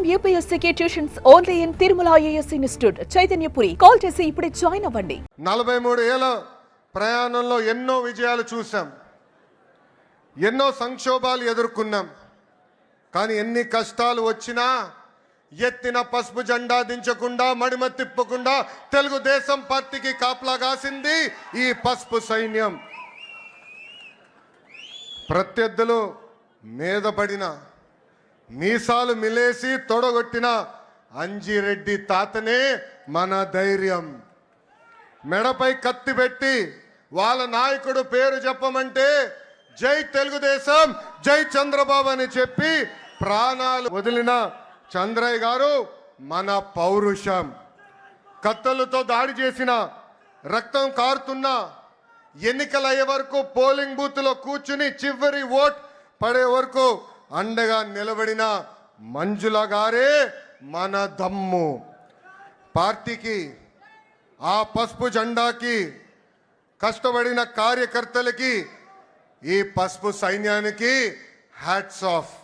IIM UPSC tuitions only in Tirumala IAS institute Chaitanyapuri. Call చేసి ఇప్పుడే join అవ్వండి. 43 ఏళ్ల ప్రయాణంలో ఎన్నో విజయాలు చూసాం, ఎన్నో సంక్షోభాలు ఎదుర్కొన్నాం. కానీ ఎన్ని కష్టాలు వచ్చినా ఎత్తిన పసుపు జెండా దించకుండా, మడిమ తిప్పకుండా తెలుగుదేశం పార్టీకి కాపలా కాసింది ఈ పసుపు సైన్యం. ప్రత్యర్థులు మీద పడిన, మీసాలు మిలేసి తొడగొట్టిన అంజిరెడ్డి తాతనే మన ధైర్యం. మెడపై కత్తి పెట్టి వాళ్ళ నాయకుడు పేరు చెప్పమంటే జై తెలుగుదేశం, జై చంద్రబాబు అని చెప్పి ప్రాణాలు వదిలిన చంద్రయ్య గారు మన పౌరుషం. కత్తులతో దాడి చేసిన, రక్తం కారుతున్న, ఎన్నికలు అయ్యే వరకు పోలింగ్ బూత్లో కూర్చుని చివరి ఓట్ పడే వరకు అండగా నిలబడిన మంజుల గారే మన దమ్ము. పార్టీకి, ఆ పసుపు జెండాకి కష్టపడిన కార్యకర్తలకి, ఈ పసుపు సైన్యానికి హ్యాట్స్ ఆఫ్.